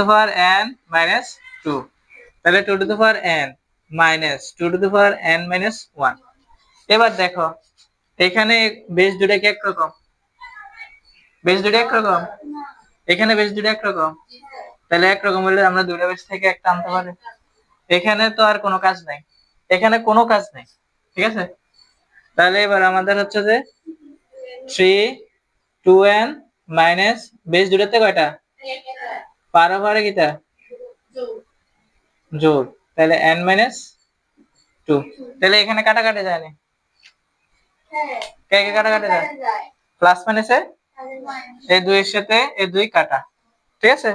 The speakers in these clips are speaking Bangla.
পাওয়ার n মাইনাস 2, তাহলে 2 to the power n minus 2 to the power n minus 1। এবার দেখো এখানে বেস দুটো কি একরকম? বেস দুটো একরকম? এখানে বেস দুটো একরকম, তাহলে একরকম হলে আমরা দুটো বেস থেকে একটা আনতে পারি। এখানে তো আর কোনো কাজ নাই, এখানে কোনো কাজ নেই, ঠিক আছে? তাহলে এবার আমাদের হচ্ছে যে 3 2n মাইনাস বেস দুটোতে কয়টা পারে কিটা যোগ, তাহলে n মাইনাস 2। তাহলে এখানে কাটাকাটি যায় না, কে কে কাটাকাটি যায়? প্লাস মাইনাসে এই দুইয়ের সাথে এই দুই কাটা, ঠিক আছে?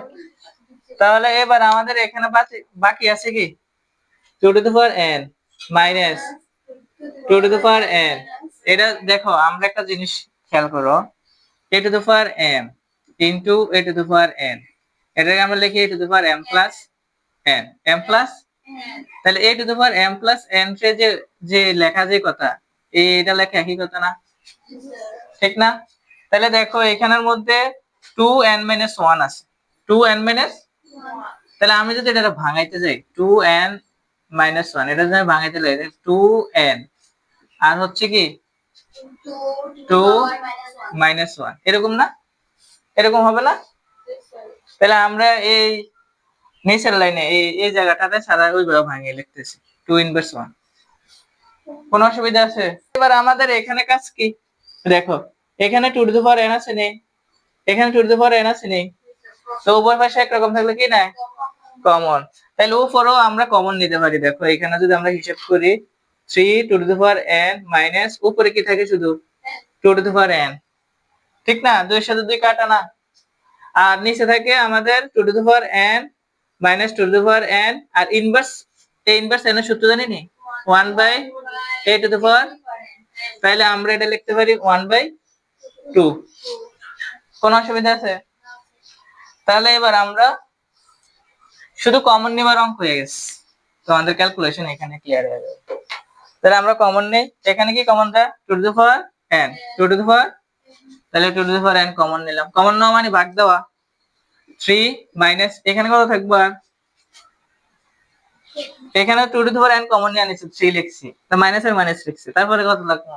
তাহলে এবার আমাদের এখানে বাকি আছে কি 2 to the power n minus 2 to the power n। এটা দেখো আমরা একটা জিনিস খেয়াল করো, a to the power m into a to the power n, এটাকে আমরা লিখি a to the power m plus n, m plus, তাহলে a to the power m plus n কে যে যে লেখা যে কথা এটা লেখা একই কথা না, ঠিক না? তাহলে দেখো এখানের মধ্যে 2n 1 আছে, 2n 1, তাহলে আমি যদি এটা ভাঙাইতে যাই 2n 1, এটা যদি ভাঙাইতে যাই 2n আর হচ্ছে কি 2 1, এরকম না? এরকম হবে না? তাহলে আমরা এই নিচের লাইনে এই জায়গাটাতে সাদা ওইভাবে ভাঙিয়ে লিখতেছি 2 ইনভার্স 1। কোন অসুবিধা আছে? এবার আমাদের এখানে কাজ কি দেখো, এখানে 2 টু দি পাওয়ার n আছে নেই, এখানে 2 টু দি পাওয়ার n আছে নেই, তো উভয় পাশে একরকম থাকলে কি না কমন, তাহলে উপরেও আমরা কমন নিতে পারি। দেখো এখানে যদি আমরা হিসাব করি 3 two the power n minus উপরে কি থাকে শুধু 2 টু দি পাওয়ার n, ঠিক না? দুইয়ের সাথে দুই কাটা না, আর নিচে থাকে আমাদের 2 to the power n minus 2 to the power n, আর ইনভার্স এই ইনভার্স n এর সূত্র জানি নি 1 by a to the power, তাহলে আমরা এটা লিখতে পারি 1 বাই 2। কোন অসুবিধা আছে? তাহলে এবার আমরা শুধু কমন নেবার অঙ্ক হয়ে গেছে, তো আমাদের ক্যালকুলেশন এখানে ক্লিয়ার হয়ে যাবে। তাহলে আমরা কমন নেই, এখানে কি কমন দেয় 2 to the power n, 2 to the power, তাহলে 2 to the power n common নিলাম, কমন নেওয়া মানে ভাগ দেওয়া, 3 মাইনাস এখানে কত থাকবে, এখানে 2 to the power n common নিয়ে আনিছি 3 লিখছি, তা মাইনাস এর মাইনাস লিখছি, তারপরে কত লাগবে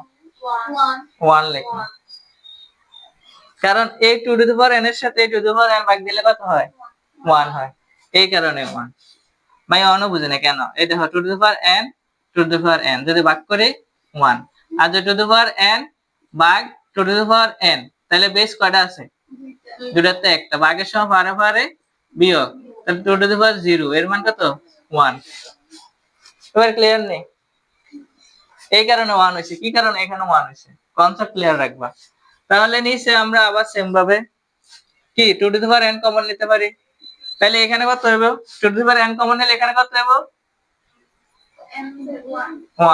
1 লিখলাম, কারণ এই 2 টু দি পাওয়ার n এর সাথে 2 টু দি পাওয়ার n ভাগ দিলে কত হয় 1 হয়, এই কারণে 1। ভাই অন্য বুঝে না কেন, এই দেখো 2 to the power n 2 to the power n যদি ভাগ করি 1, আর যদি 2 টু দি পাওয়ার n ভাগ 2 টু দি পাওয়ার n, তাহলে বেস কয়টা আছে দুটাতে একটা, ভাগের সময় পারে পারে বিয়োগ, তাহলে 2 টু দি পাওয়ার 0 এর মান কত 1। এবার ক্লিয়ার নেই, এই কারণে 1 হইছে, কি কারণে এখানে 1 হইছে, কনসেপ্ট ক্লিয়ার রাখবা। তাহলে নিচে আমরা আবার সেম ভাবে কি 2 to the power n common নিতে পারি, তাহলে এখানে কত হবে 2 to the power n common নিলে এখানে কত হবে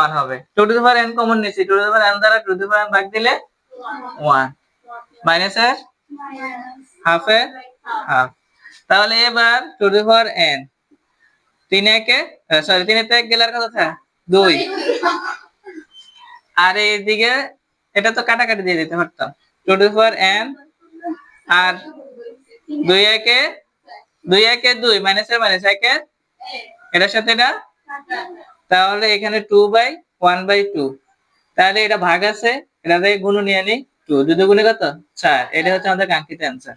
1 হবে, 2 to the power n common নিছি, 2 টু দি পাওয়ার n দ্বারা 2 টু দি পাওয়ার n ভাগ দিলে 1, মাইনাস এর হাফ এর হাফ, তাহলে এবার 2 টু দি পাওয়ার n 3 একে সরি 3 এর থেকে গেলে আর কত থাকে 2, আর এইদিকে এটা তো কাটাকাটি দিয়ে দিতে পারতাম 2 টু দি পাওয়ার n আর 2 একে 2 মাইনাস এর মাইনাস 1 এর এটার সাথে এটা, তাহলে এখানে 2 বাই 1 বাই 2, তাহলে এটা ভাগ আছে, এটা থেকে গুণ নিয়ে নি 2, 2 গুণে কত 4, এটা হচ্ছে আমাদের কাঙ্ক্ষিত অ্যান্সার।